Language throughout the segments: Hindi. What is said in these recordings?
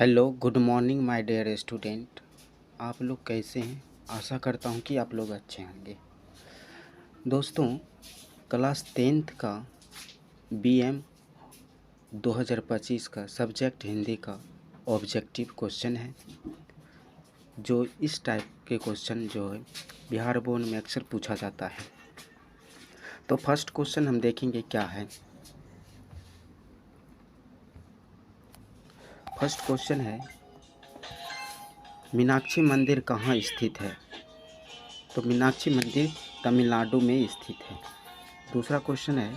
Hello good morning my dear student. आप लोग कैसे हैं? आशा करता हूं कि आप लोग अच्छे होंगे। दोस्तों, क्लास 10th का बीएम 2025 का सब्जेक्ट हिंदी का ऑब्जेक्टिव क्वेश्चन है, जो इस टाइप के क्वेश्चन जो है बिहार बोर्ड में अक्सर पूछा जाता है। तो फर्स्ट क्वेश्चन हम देखेंगे क्या है। फर्स्ट क्वेश्चन है, मीनाक्षी मंदिर कहाँ स्थित है? तो मीनाक्षी मंदिर तमिलनाडु में स्थित है। दूसरा क्वेश्चन है,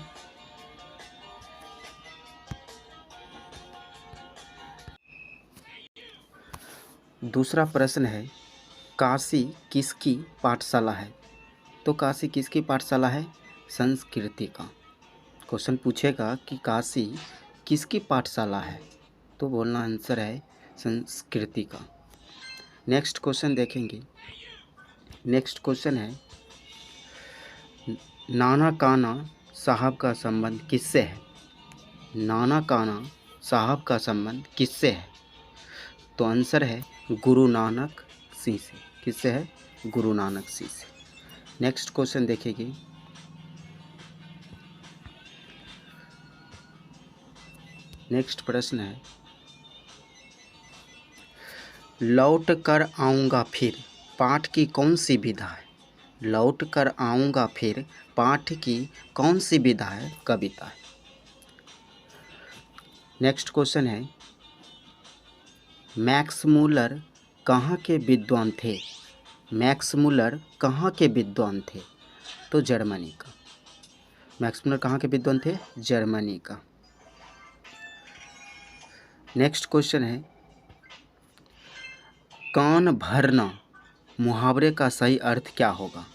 दूसरा प्रश्न है, काशी किसकी पाठशाला है? तो काशी किसकी पाठशाला है? संस्कृति का। क्वेश्चन पूछेगा कि काशी किसकी पाठशाला है, तो बोलना आंसर है संस्कृति का। नेक्स्ट क्वेश्चन देखेंगे। नेक्स्ट क्वेश्चन है, नाना काना साहब का संबंध किससे है? नाना काना साहब का संबंध किससे है? तो आंसर है गुरु नानक सिंह से। किससे है? गुरु नानक सिंह से। नेक्स्ट क्वेश्चन देखेंगे। नेक्स्ट प्रश्न है, लौट कर आऊँगा फिर पाठ की कौन सी विधा है? लौट कर आऊँगा फिर पाठ की कौन सी विधा है? कविता है। नेक्स्ट क्वेश्चन है, मैक्स मूलर कहाँ के विद्वान थे? मैक्स मूलर कहाँ के विद्वान थे? तो जर्मनी का। मैक्स मूलर कहाँ के विद्वान थे? जर्मनी का। नेक्स्ट क्वेश्चन है, कान भरना मुहावरे का सही अर्थ क्या होगा?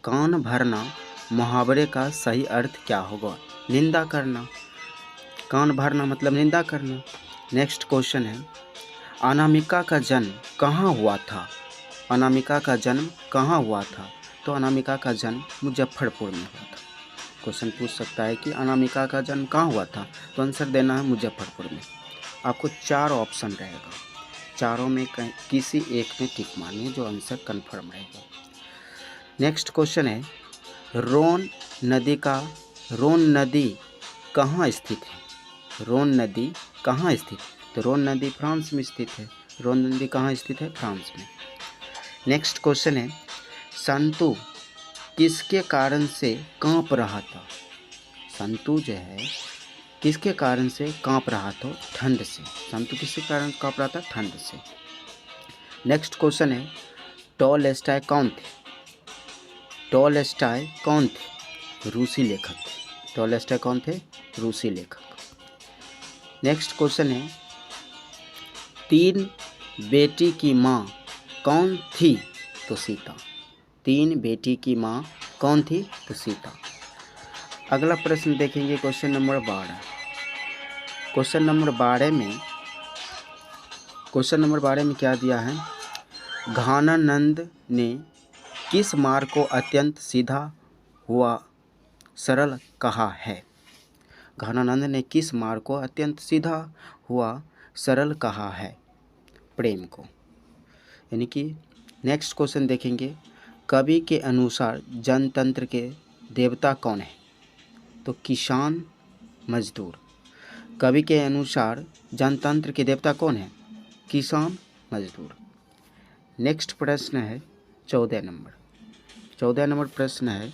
कान भरना मुहावरे का सही अर्थ क्या होगा? निंदा करना। कान भरना मतलब निंदा करना। नेक्स्ट क्वेश्चन है, अनामिका का जन्म कहाँ हुआ था? अनामिका का जन्म कहाँ हुआ था? तो अनामिका का जन्म मुजफ्फरपुर में हुआ था। क्वेश्चन पूछ सकता है कि अनामिका का जन्म कहाँ हुआ था, तो आंसर देना है मुजफ्फरपुर में। आपको 4 ऑप्शन रहेगा, चारों में किसी एक में टिक मारनी है, जो आंसर कन्फर्म रहेगा। नेक्स्ट क्वेश्चन है, रोन नदी कहाँ स्थित है? रोन नदी कहाँ स्थित है? तो रोन नदी फ्रांस में स्थित है। रोन नदी कहाँ स्थित है? फ्रांस में। नेक्स्ट क्वेश्चन है, संतु किसके कारण से कांप रहा था? संतु जो है किसके कारण से कांप रहा था? ठंड से। संतु किसके कारण कांप रहा था? ठंड से। नेक्स्ट क्वेश्चन है, टॉलस्टॉय कौन थे? टॉलस्टॉय कौन थे? रूसी लेखक थे। टॉलस्टॉय कौन थे? रूसी लेखक। नेक्स्ट क्वेश्चन है, 3 बेटी की माँ कौन थी? तो सीता। 3 बेटी की माँ कौन थी? तो सीता। अगला प्रश्न देखेंगे, क्वेश्चन नंबर 12। क्वेश्चन नंबर 12 में क्या दिया है? घानानंद ने किस मार्ग को अत्यंत सीधा हुआ सरल कहा है? घानानंद ने किस मार्ग को अत्यंत सीधा हुआ सरल कहा है? प्रेम को। यानी कि नेक्स्ट क्वेश्चन देखेंगे, कवि के अनुसार जनतंत्र के देवता कौन है? तो किसान, मजदूर। कवि के अनुसार जनतंत्र के देवता कौन है? किसान, मजदूर। नेक्स्ट प्रश्न है 14 नंबर। 14 नंबर प्रश्न है,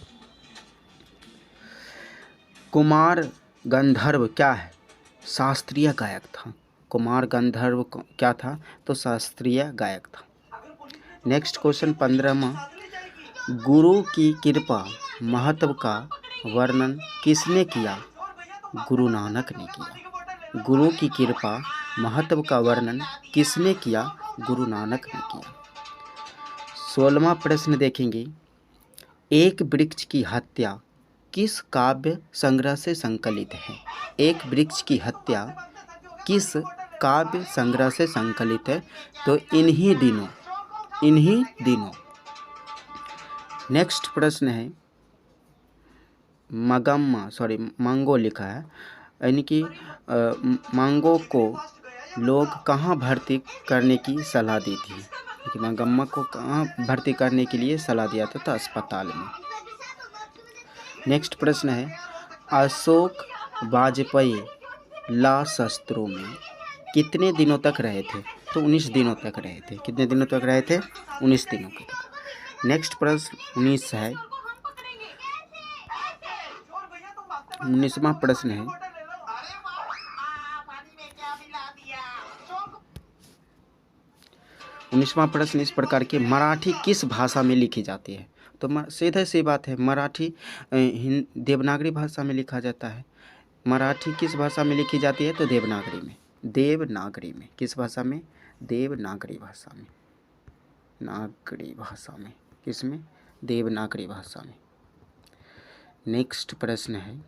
कुमार गंधर्व क्या है? शास्त्रीय गायक था। कुमार गंधर्व क्या था? तो शास्त्रीय गायक था। नेक्स्ट क्वेश्चन 15वां, गुरु की कृपा महत्व का वर्णन किसने किया? गुरु नानक ने किया। गुरु की कृपा महत्व का वर्णन किसने किया? गुरु नानक ने किया। 16वां प्रश्न देखेंगे, एक वृक्ष की हत्या किस काव्य संग्रह से संकलित है? एक वृक्ष की हत्या किस काव्य संग्रह से संकलित है? तो इन्हीं दिनों। नेक्स्ट प्रश्न है, मांगो लिखा है, यानी कि मांगो को लोग कहाँ भर्ती करने की सलाह दी थी? कि मंगम्मा को कहाँ भर्ती करने के लिए सलाह दिया था? तो अस्पताल में। नेक्स्ट प्रश्न है, अशोक वाजपेयी लाशस्त्रों में कितने दिनों तक रहे थे? तो 19 दिनों तक रहे थे। कितने दिनों तक रहे थे? 19 दिनों तक। नेक्स्ट प्रश्न 19 है, 19वां प्रश्न है, उन्नीसवां प्रश्न इस प्रकार के, मराठी किस भाषा में लिखी जाती है? तो सीधा सी बात है, मराठी देवनागरी भाषा में लिखा जाता है। मराठी किस भाषा में लिखी जाती है? तो देवनागरी में। देवनागरी में। किस भाषा में? देवनागरी भाषा में। नागरी भाषा में। किस में? देवनागरी भाषा में। नेक्स्ट प्रश्न है,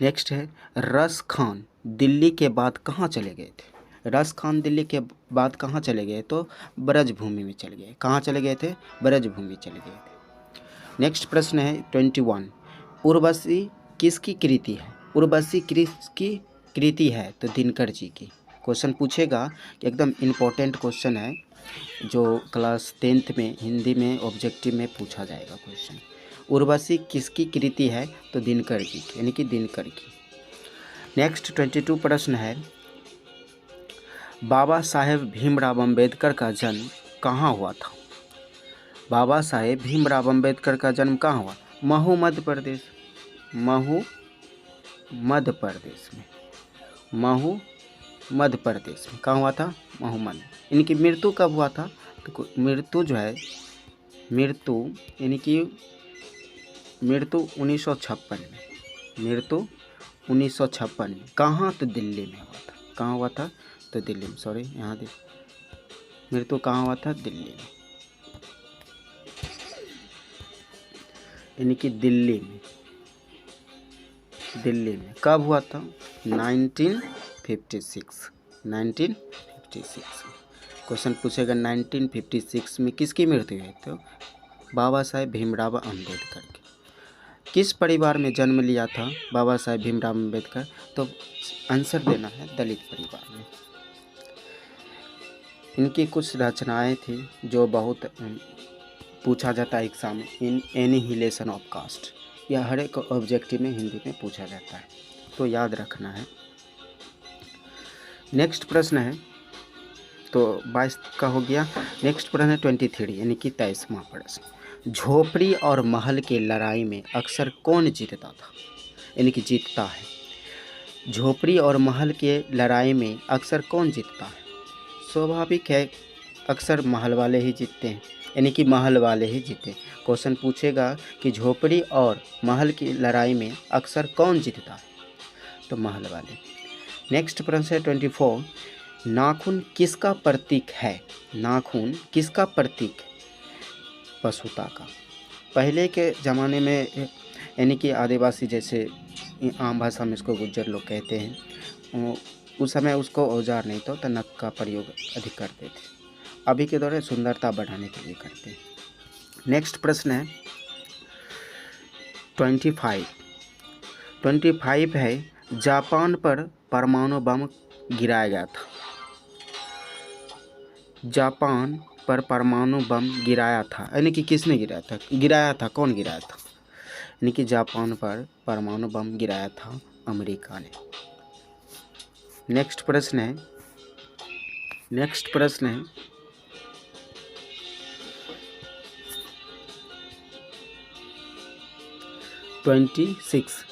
नेक्स्ट है, रस खान दिल्ली के बाद कहाँ चले गए थे? रस खान दिल्ली के बाद कहाँ चले गए? तो ब्रजभूमि में चले गए। कहाँ चले गए थे? ब्रजभूमि चले गए थे। नेक्स्ट प्रश्न है 21, उर्वशी किसकी कृति है? उर्वशी किसकी कृति है? तो दिनकर जी की। क्वेश्चन पूछेगा, एकदम इम्पोर्टेंट क्वेश्चन है, जो क्लास 10th में हिंदी में ऑब्जेक्टिव में पूछा जाएगा क्वेश्चन। उर्वशी किसकी कृति है? तो दिनकर जी की, यानी कि दिनकर की। नेक्स्ट 22 प्रश्न है, बाबा साहेब भीमराव अम्बेडकर का जन्म कहाँ हुआ था? बाबा साहेब भीमराव अम्बेडकर का जन्म कहाँ हुआ? महू मध्य प्रदेश। महू मध्य प्रदेश में। महू मध्य प्रदेश में कहाँ हुआ था? महू मध्य। इनकी मृत्यु कब हुआ था? तो मृत्यु जो है, मृत्यु यानी कि मृत्यु 1956 में। मृत्यु 1956 में। कहाँ? तो दिल्ली में हुआ था। कहाँ हुआ था? तो दिल्ली में। सॉरी, यहाँ देख, मृत्यु कहाँ हुआ था? दिल्ली में, यानी कि दिल्ली में। दिल्ली में कब हुआ था? 1956। 1956 क्वेश्चन पूछेगा 1956 में किसकी मृत्यु हुई? तो बाबा साहेब भीमराव अम्बेडकर की। किस परिवार में जन्म लिया था बाबा साहेब भीमराव अम्बेडकर? तो आंसर देना है दलित परिवार में। इनकी कुछ रचनाएं थी जो बहुत पूछा जाता है एग्जाम में, इन एनिहिलेशन ऑफ कास्ट। यह हर एक ऑब्जेक्टिव में हिंदी में पूछा जाता है, तो याद रखना है। नेक्स्ट प्रश्न है, तो 22 का हो गया। नेक्स्ट प्रश्न है 23, यानी कि 23वां प्रश्न, झोपड़ी और महल की लड़ाई में अक्सर कौन जीतता था? यानी कि जीतता है। झोपड़ी और महल के लड़ाई में अक्सर कौन जीतता है? स्वाभाविक है, अक्सर महल वाले ही जीतते हैं, यानी कि महल वाले ही जीते। क्वेश्चन पूछेगा कि झोपड़ी और महल की लड़ाई में अक्सर कौन जीतता है? तो महल वाले। नेक्स्ट प्रश्न है 24, नाखून किसका प्रतीक है? नाखून किसका प्रतीक? पशुता का। पहले के ज़माने में, यानी कि आदिवासी, जैसे आम भाषा में इसको गुज्जर लोग कहते हैं, उस समय उसको औजार नहीं तो नक का प्रयोग अधिक करते थे। अभी के दौर में सुंदरता बढ़ाने के लिए करते हैं। नेक्स्ट प्रश्न है 25 है, जापान पर परमाणु बम गिराया गया था। जापान पर परमाणु बम गिराया था, यानी कि किसने गिराया था? गिराया था, कौन गिराया था? यानी कि जापान पर परमाणु बम गिराया था अमेरिका ने। नेक्स्ट प्रश्न है 26,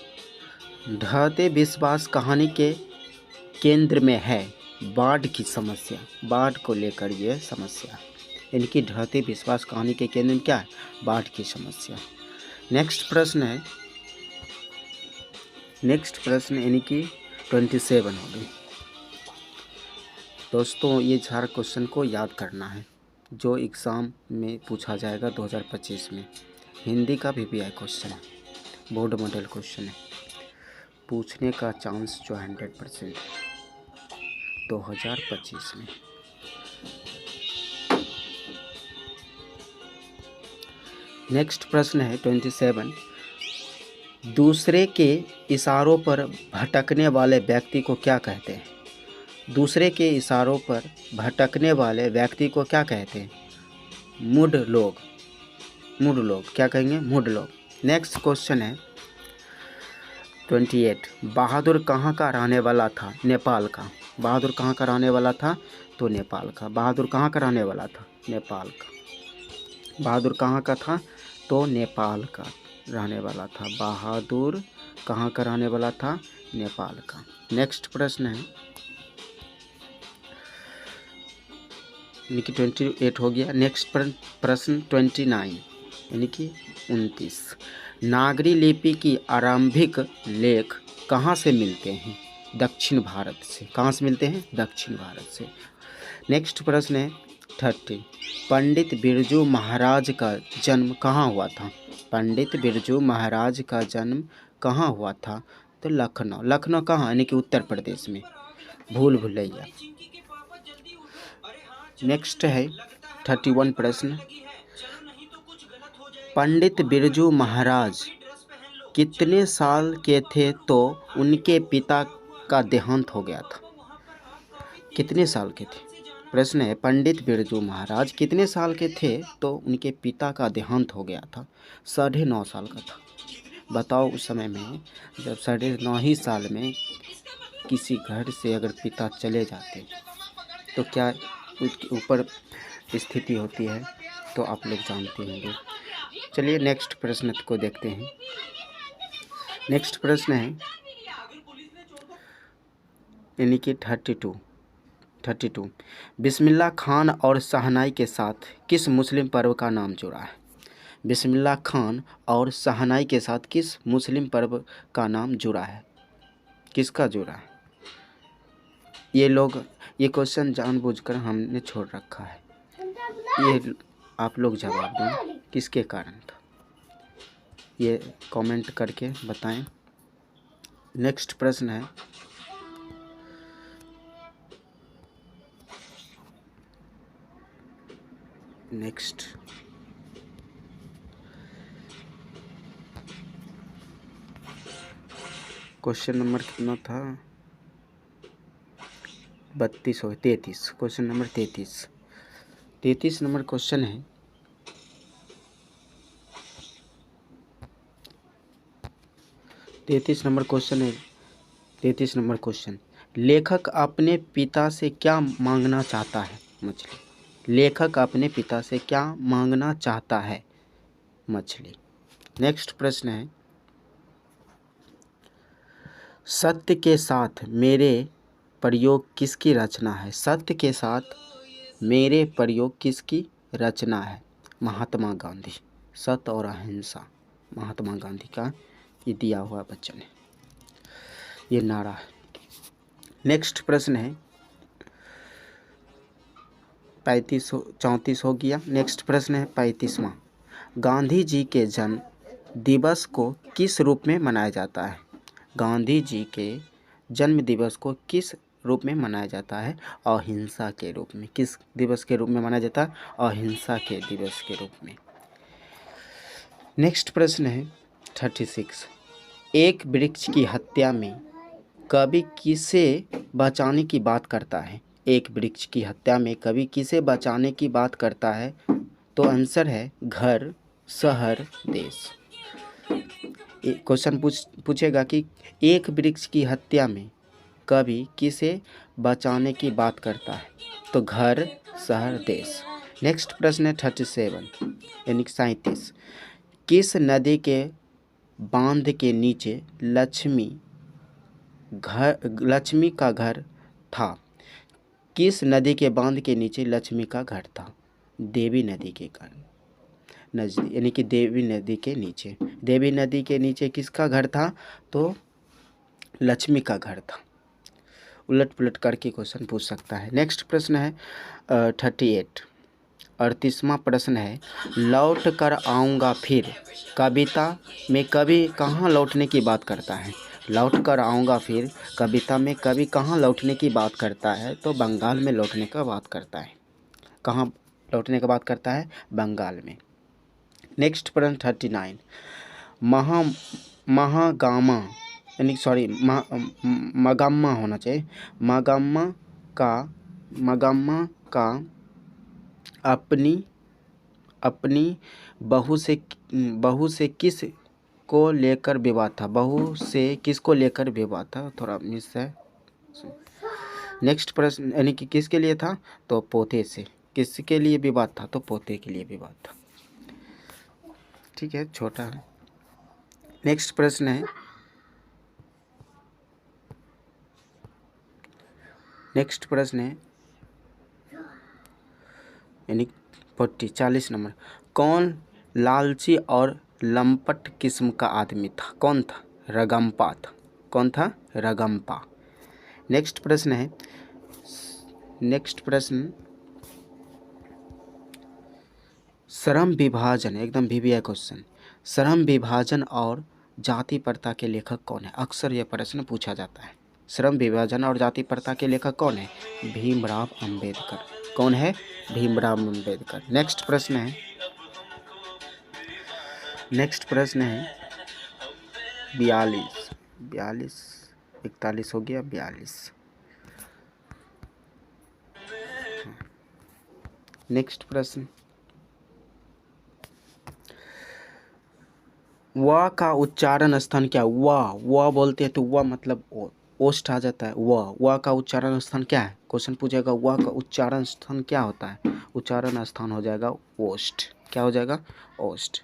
ढहते विश्वास कहानी के केंद्र में है बाढ़ की समस्या। बाढ़ को लेकर यह समस्या, यानी कि ढहते विश्वास कहानी के केंद्र में क्या है? बाढ़ की समस्या। नेक्स्ट प्रश्न यानी कि 27 हो गई। दोस्तों, ये चार क्वेश्चन को याद करना है जो एग्ज़ाम में पूछा जाएगा 2025 में। हिंदी का भी है क्वेश्चन है, बोर्ड मॉडल क्वेश्चन है, पूछने का चांस जो 100% 2025 में। नेक्स्ट प्रश्न है 27, दूसरे के इशारों पर भटकने वाले व्यक्ति को क्या कहते हैं? दूसरे के इशारों पर भटकने वाले व्यक्ति को क्या कहते हैं? मूढ़ लोग। मूढ़ लोग क्या कहेंगे? मूढ़ लोग। नेक्स्ट क्वेश्चन है 28। बहादुर कहाँ का रहने वाला था? नेपाल का। बहादुर कहाँ का रहने वाला था? तो नेपाल का। बहादुर कहाँ का रहने वाला था? नेपाल का। बहादुर कहाँ का था? तो नेपाल का रहने वाला था। बहादुर कहाँ का रहने वाला था? नेपाल का। नेक्स्ट प्रश्न है, यानी कि 28 हो गया। नेक्स्ट प्रश्न 29 यानी कि 29। नागरी लिपि की आरंभिक लेख कहाँ से मिलते हैं? दक्षिण भारत से। कहाँ से मिलते हैं? दक्षिण भारत से। नेक्स्ट प्रश्न है 30। पंडित बिरजू महाराज का जन्म कहाँ हुआ था? पंडित बिरजू महाराज का जन्म कहाँ हुआ था? तो लखनऊ। लखनऊ कहाँ? यानी कि उत्तर प्रदेश में। भूल भुलैया। नेक्स्ट है 31 प्रश्न। पंडित बिरजू महाराज कितने साल के थे तो उनके पिता का देहांत हो गया था? कितने साल के थे? प्रश्न है पंडित बिरजू महाराज कितने साल के थे तो उनके पिता का देहांत हो गया था? 9.5 साल का था। बताओ उस समय में जब 9.5 ही साल में किसी घर से अगर पिता चले जाते तो क्या उसके ऊपर स्थिति होती है, तो आप लोग जानते होंगे। चलिए नेक्स्ट प्रश्न को देखते हैं। नेक्स्ट प्रश्न है यानी कि 32। बिस्मिल्लाह खान और शहनाई के साथ किस मुस्लिम पर्व का नाम जुड़ा है? बिस्मिल्लाह खान और शहनाई के साथ किस मुस्लिम पर्व का नाम जुड़ा है? किसका जुड़ा है? ये क्वेश्चन जानबूझकर हमने छोड़ रखा है। ये आप लोग जवाब दें किसके कारण था, ये कमेंट करके बताएं। नेक्स्ट प्रश्न है नेक्स्ट क्वेश्चन नंबर कितना था? 32 हो 33। क्वेश्चन नंबर 33 नंबर क्वेश्चन है 33 नंबर क्वेश्चन। लेखक अपने पिता से क्या मांगना चाहता है? मछली। लेखक अपने पिता से क्या मांगना चाहता है? मछली। नेक्स्ट प्रश्न है सत्य के साथ मेरे प्रयोग किसकी रचना है? सत्य के साथ मेरे प्रयोग किसकी रचना है? महात्मा गांधी। सत्य और अहिंसा महात्मा गांधी का ये दिया हुआ वचन है, ये नारा है। नेक्स्ट प्रश्न है 34 हो गया। नेक्स्ट प्रश्न है 35वां। गांधी जी के जन्म दिवस को किस रूप में मनाया जाता है? गांधी जी के जन्म दिवस को किस रूप में मनाया जाता है? अहिंसा के रूप में। किस दिवस के रूप में मनाया जाता है? अहिंसा के दिवस के रूप में। नेक्स्ट प्रश्न है 36। एक वृक्ष की हत्या में कवि किसे बचाने की बात करता है? एक वृक्ष की हत्या में कवि किसे बचाने की बात करता है? तो आंसर है घर, शहर, देश। क्वेश्चन पूछेगा कि एक वृक्ष की हत्या में कवि किसे बचाने की बात करता है? तो घर, शहर, देश। नेक्स्ट प्रश्न है 37 यानी 37। किस नदी के बांध के नीचे लक्ष्मी का घर था? किस नदी के बांध के नीचे लक्ष्मी का घर था? देवी नदी के नजदीक यानी कि देवी नदी के नीचे। देवी नदी के नीचे किसका घर था? तो लक्ष्मी का घर था। उलट पुलट करके क्वेश्चन पूछ सकता है। नेक्स्ट प्रश्न है 38 38वां प्रश्न है लौट कर आऊँगा फिर कविता में कवि कहाँ लौटने की बात करता है? लौट कर आऊँगा फिर कविता में कवि कहाँ लौटने की बात करता है? तो बंगाल में लौटने का बात करता है। कहाँ लौटने का बात करता है? बंगाल में। नेक्स्ट प्रश्न 39। महागामा यानी मगम्मा होना चाहिए। मगम्मा का अपनी अपनी बहू से किस को लेकर विवाद था। बहू से किसको लेकर विवाद था, थोड़ा मिस है। नेक्स्ट प्रश्न यानी कि किसके लिए था, तो पोते से। किसके लिए विवाद था, तो पोते के लिए विवाद था। ठीक है, छोटा है। नेक्स्ट प्रश्न है, यानी 40 नंबर। कौन लालची और लंपट किस्म का आदमी था, कौन था, रगम्पा था। कौन था, रगम्पा। नेक्स्ट प्रश्न श्रम विभाजन, एकदम वीवीआई क्वेश्चन। श्रम विभाजन और जाति प्रथा के लेखक कौन है। अक्सर यह प्रश्न पूछा जाता है। श्रम विभाजन और जाति प्रथा के लेखक कौन है, भीमराव अंबेडकर। कौन है, भीमराव अंबेडकर। नेक्स्ट प्रश्न है 42 41 हो गया, 42। नेक्स्ट प्रश्न, व का उच्चारण स्थान क्या। व बोलते हैं तो व मतलब ओष्ठ आ जाता है। व का उच्चारण स्थान क्या है, क्वेश्चन पूछेगा व का उच्चारण स्थान क्या होता है। उच्चारण स्थान हो जाएगा ओष्ठ। क्या हो जाएगा, ओष्ठ।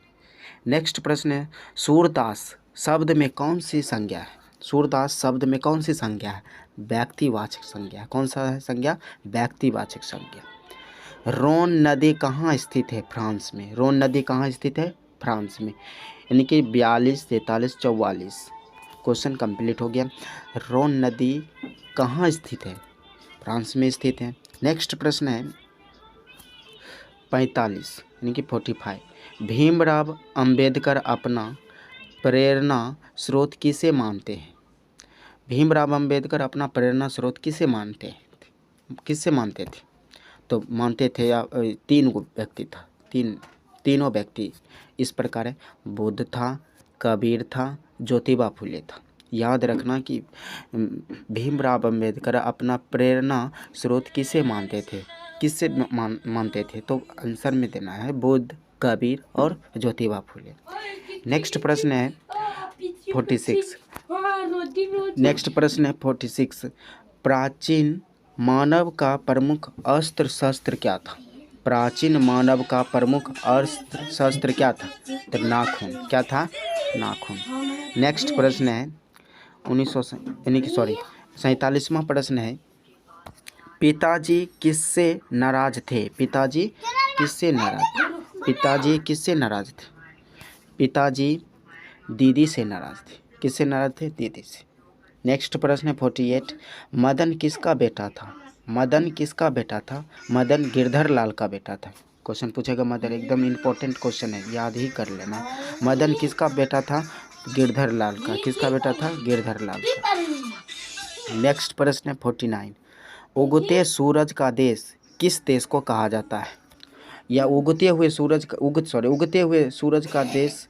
नेक्स्ट प्रश्न है, सूरदास शब्द में कौन सी संज्ञा है। सूरदास शब्द में कौन सी संज्ञा है, व्यक्तिवाचक संज्ञा। कौन सा है संज्ञा, व्यक्तिवाचक संज्ञा। रोन नदी कहाँ स्थित है, फ्रांस में। रोन नदी कहाँ स्थित है, फ्रांस में। यानी कि 42 43 44 क्वेश्चन कंप्लीट हो गया। रोन नदी कहाँ स्थित है, फ्रांस में स्थित है। नेक्स्ट प्रश्न है 45 यानी कि 45। भीमराव अंबेडकर अपना प्रेरणा स्रोत किसे मानते हैं। भीमराव अंबेडकर अपना प्रेरणा स्रोत किसे मानते थे, तो मानते थे या 3 व्यक्ति था। तीनों व्यक्ति इस प्रकार है, बुद्ध था, कबीर था, ज्योतिबा फुले था। याद रखना कि भीमराव अंबेडकर अपना प्रेरणा स्रोत किसे मानते थे, मानते थे, तो आंसर में देना है बुद्ध, कबीर और ज्योतिबा फुले। नेक्स्ट प्रश्न है 46। प्राचीन मानव का प्रमुख अस्त्र शस्त्र क्या था। प्राचीन मानव का प्रमुख अस्त्र शस्त्र क्या था, तो नाखून। क्या था, नाखून। नेक्स्ट प्रश्न है 47वां प्रश्न है, पिताजी किससे नाराज थे। पिताजी किससे नाराज थे। पिताजी दीदी से नाराज थे। किससे नाराज थे, दीदी से। नेक्स्ट प्रश्न है 48। मदन किसका बेटा था। मदन गिरधर लाल का बेटा था। क्वेश्चन पूछेगा मदन, एकदम इम्पोर्टेंट क्वेश्चन है, याद ही कर लेना। मदन किसका बेटा था, गिरधर लाल का। किसका बेटा था, गिरधर लाल का। नेक्स्ट प्रश्न है 49। उगते सूरज का देश किस देश को कहा जाता है, या उगते हुए सूरज का देश